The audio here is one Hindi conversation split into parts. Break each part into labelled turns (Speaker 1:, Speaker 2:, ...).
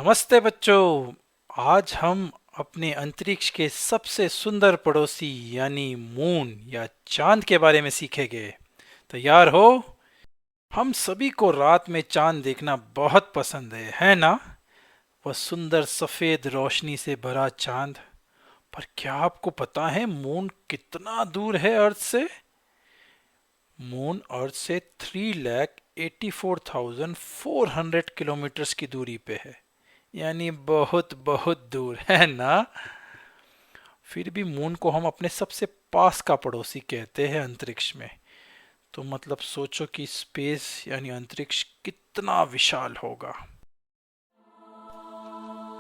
Speaker 1: नमस्ते बच्चों। आज हम अपने अंतरिक्ष के सबसे सुंदर पड़ोसी यानी मून या चांद के बारे में सीखेंगे। तैयार हो? हम सभी को रात में चांद देखना बहुत पसंद है ना? वह सुंदर सफेद रोशनी से भरा चांद। पर क्या आपको पता है मून कितना दूर है अर्थ से? मून अर्थ से 3,84,400 किलोमीटर्स की दूरी पे है, यानी बहुत बहुत दूर है ना। फिर भी मून को हम अपने सबसे पास का पड़ोसी कहते हैं अंतरिक्ष में। तो मतलब सोचो कि स्पेस यानी अंतरिक्ष कितना विशाल होगा।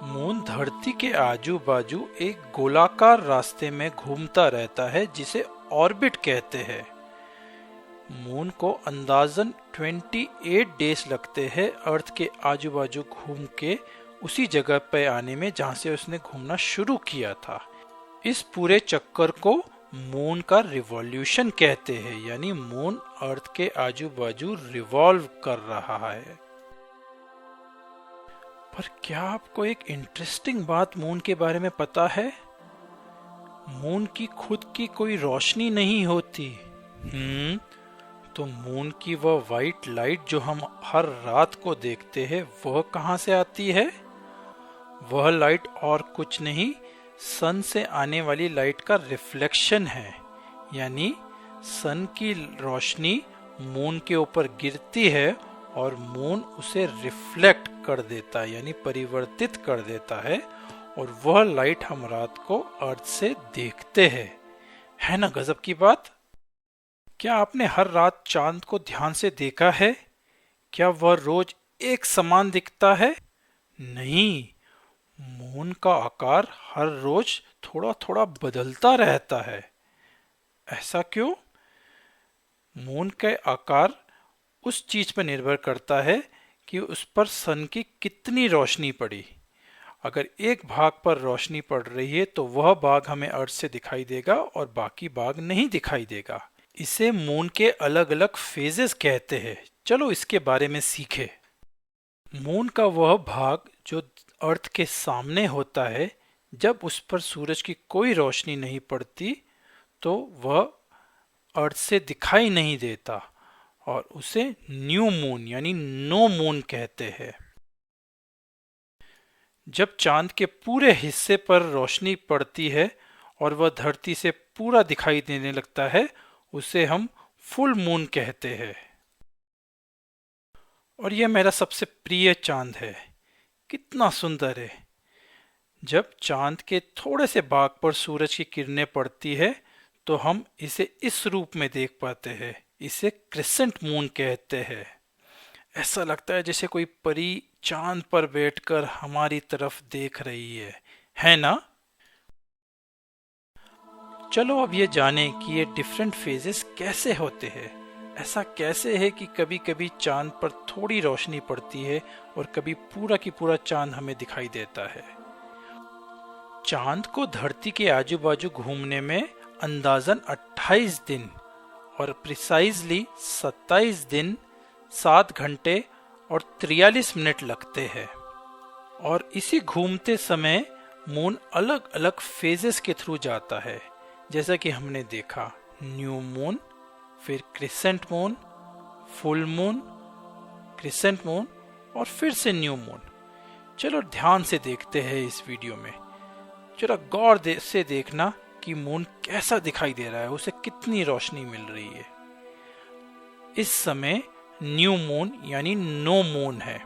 Speaker 1: मून धरती के आजू बाजू एक गोलाकार रास्ते में घूमता रहता है जिसे ऑर्बिट कहते हैं। मून को अंदाजन 28 डेज लगते हैं अर्थ के आजू बाजू घूम के उसी जगह पे आने में जहां से उसने घूमना शुरू किया था। इस पूरे चक्कर को मून का रिवॉल्यूशन कहते हैं, यानी मून अर्थ के आजू बाजू रिवॉल्व कर रहा है। पर क्या आपको एक इंटरेस्टिंग बात मून के बारे में पता है? मून की खुद की कोई रोशनी नहीं होती। तो मून की वह वाइट लाइट जो हम हर रात को देखते हैं वह कहां से आती है? वह लाइट और कुछ नहीं, सन से आने वाली लाइट का रिफ्लेक्शन है। यानी सन की रोशनी मून के ऊपर गिरती है और मून उसे रिफ्लेक्ट कर देता है, यानी परिवर्तित कर देता है, और वह लाइट हम रात को अर्थ से देखते हैं। है ना गजब की बात? क्या आपने हर रात चांद को ध्यान से देखा है? क्या वह रोज एक समान दिखता है? नहीं, मून का आकार हर रोज थोड़ा थोड़ा बदलता रहता है। ऐसा क्यों? मून का आकार उस चीज पर निर्भर करता है कि उस पर सन की कितनी रोशनी पड़ी। अगर एक भाग पर रोशनी पड़ रही है तो वह भाग हमें अर्थ से दिखाई देगा और बाकी भाग नहीं दिखाई देगा। इसे मून के अलग अलग फेजेस कहते हैं। चलो इसके बारे में सीखे। मून का वह भाग जो अर्थ के सामने होता है, जब उस पर सूरज की कोई रोशनी नहीं पड़ती तो वह अर्थ से दिखाई नहीं देता और उसे न्यू मून यानी नो मून कहते हैं। जब चांद के पूरे हिस्से पर रोशनी पड़ती है और वह धरती से पूरा दिखाई देने लगता है, उसे हम फुल मून कहते हैं। और यह मेरा सबसे प्रिय चांद है। कितना सुंदर है। जब चांद के थोड़े से भाग पर सूरज की किरणें पड़ती है तो हम इसे इस रूप में देख पाते हैं। इसे क्रिसेंट मून कहते हैं। ऐसा लगता है जैसे कोई परी चांद पर बैठकर हमारी तरफ देख रही है ना? चलो अब ये जानें कि ये डिफरेंट फेजेस कैसे होते हैं। ऐसा कैसे है कि कभी कभी चांद पर थोड़ी रोशनी पड़ती है और कभी पूरा की पूरा चांद हमें दिखाई देता है। चांद को धरती के आजू बाजू घूमने में अंदाजन 28 दिन और प्रिसाइजली 27 दिन, 7 घंटे और 43 मिनट लगते हैं। और इसी घूमते समय मून अलग अलग फेजेस के थ्रू जाता है, जैसा कि हमने देखा न्यू मून, फिर crescent moon, full moon, crescent moon और फिर से न्यू मून। चलो ध्यान से देखते हैं इस वीडियो में। जरा गौर से देखना कि मून कैसा दिखाई दे रहा है, उसे कितनी रोशनी मिल रही है। इस समय न्यू मून यानी नो मून है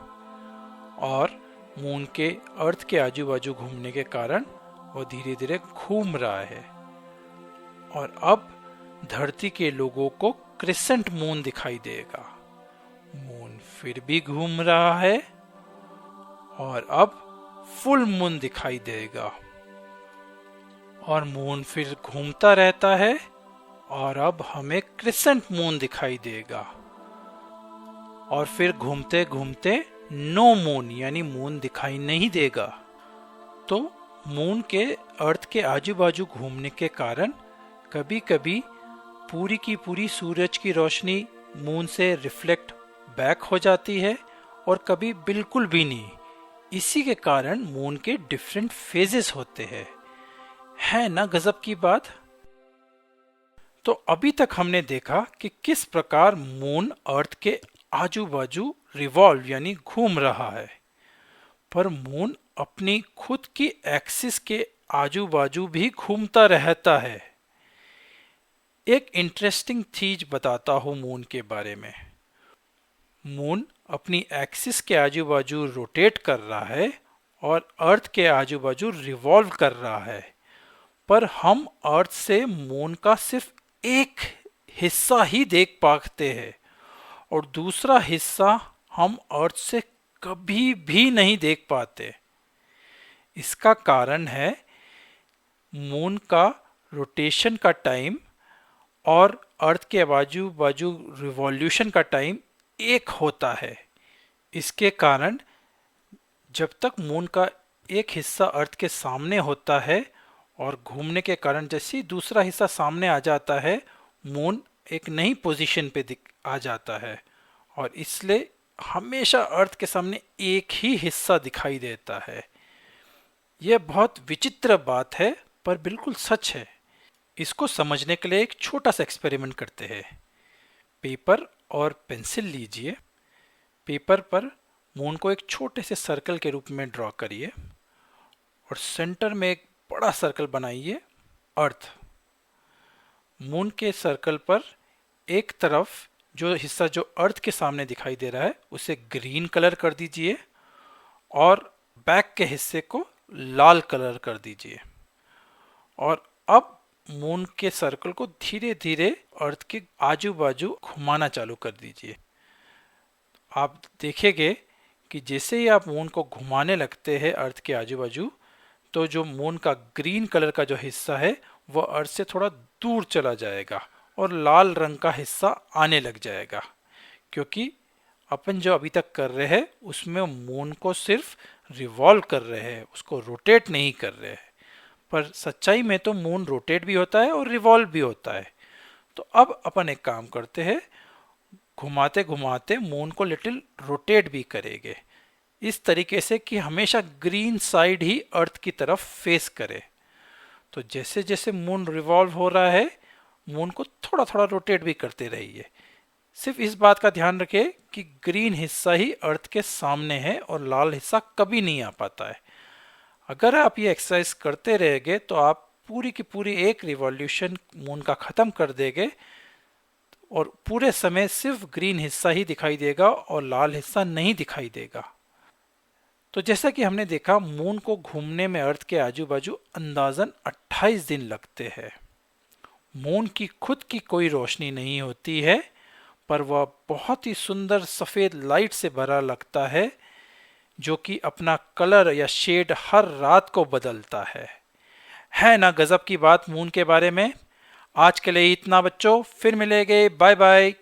Speaker 1: और मून के अर्थ के आजू बाजू घूमने के कारण वह धीरे धीरे घूम रहा है। और अब धरती के लोगों को क्रिसेंट मून दिखाई देगा। मून फिर भी घूम रहा है और अब फुल मून दिखाई देगा। और मून फिर घूमता रहता है और अब हमें क्रिसेंट मून दिखाई देगा। और फिर घूमते घूमते नो मून यानी मून दिखाई नहीं देगा। तो मून के अर्थ के आजू बाजू घूमने के कारण कभी कभी पूरी की पूरी सूरज की रोशनी मून से रिफ्लेक्ट बैक हो जाती है और कभी बिल्कुल भी नहीं, इसी के कारण मून के डिफरेंट फेजेस होते हैं। है ना गजब की बात। तो अभी तक हमने देखा कि किस प्रकार मून अर्थ के आजू बाजू रिवॉल्व यानी घूम रहा है, पर मून अपनी खुद की एक्सिस के आजू बाजू भी घूमता रहता है। एक इंटरेस्टिंग चीज बताता हूं मून के बारे में। मून अपनी एक्सिस के आजू बाजू रोटेट कर रहा है और अर्थ के आजू बाजू रिवॉल्व कर रहा है, पर हम अर्थ से मून का सिर्फ एक हिस्सा ही देख पाते हैं और दूसरा हिस्सा हम अर्थ से कभी भी नहीं देख पाते। इसका कारण है मून का रोटेशन का टाइम और अर्थ के बाजू बाजू रिवॉल्यूशन का टाइम एक होता है। इसके कारण जब तक मून का एक हिस्सा अर्थ के सामने होता है और घूमने के कारण जैसे ही दूसरा हिस्सा सामने आ जाता है, मून एक नई पोजीशन पे आ जाता है और इसलिए हमेशा अर्थ के सामने एक ही हिस्सा दिखाई देता है। यह बहुत विचित्र बात है पर बिल्कुल सच है। इसको समझने के लिए एक छोटा सा एक्सपेरिमेंट करते हैं। पेपर और पेंसिल लीजिए। पेपर पर मून को एक छोटे से सर्कल के रूप में ड्रॉ करिए और सेंटर में एक बड़ा सर्कल बनाइए अर्थ। मून के सर्कल पर एक तरफ जो हिस्सा जो अर्थ के सामने दिखाई दे रहा है उसे ग्रीन कलर कर दीजिए और बैक के हिस्से को लाल कलर कर दीजिए। और अब मून के सर्कल को धीरे धीरे अर्थ के आजू बाजू घुमाना चालू कर दीजिए। आप देखेंगे कि जैसे ही आप मून को घुमाने लगते हैं अर्थ के आजू बाजू, तो जो मून का ग्रीन कलर का जो हिस्सा है वह अर्थ से थोड़ा दूर चला जाएगा और लाल रंग का हिस्सा आने लग जाएगा, क्योंकि अपन जो अभी तक कर रहे हैं उसमें मून को सिर्फ रिवॉल्व कर रहे हैं, उसको रोटेट नहीं कर रहे हैं। पर सच्चाई में तो मून रोटेट भी होता है और रिवॉल्व भी होता है। तो अब अपन एक काम करते हैं, घुमाते घुमाते मून को लिटिल रोटेट भी करेंगे, इस तरीके से कि हमेशा ग्रीन साइड ही अर्थ की तरफ फेस करे। तो जैसे जैसे मून रिवॉल्व हो रहा है, मून को थोड़ा थोड़ा रोटेट भी करते रहिए। सिर्फ इस बात का ध्यान रखें कि ग्रीन हिस्सा ही अर्थ के सामने है और लाल हिस्सा कभी नहीं आ पाता है। अगर आप ये एक्सरसाइज करते रहेंगे तो आप पूरी की पूरी एक रिवॉल्यूशन मून का ख़त्म कर देंगे और पूरे समय सिर्फ ग्रीन हिस्सा ही दिखाई देगा और लाल हिस्सा नहीं दिखाई देगा। तो जैसा कि हमने देखा, मून को घूमने में अर्थ के आजू बाजू अंदाजन 28 दिन लगते हैं। मून की खुद की कोई रोशनी नहीं होती है, पर वह बहुत ही सुंदर सफ़ेद लाइट से भरा लगता है, जो कि अपना कलर या शेड हर रात को बदलता है ना गजब की बात मून के बारे में। आज के लिए इतना बच्चों, फिर मिलेंगे, बाय बाय।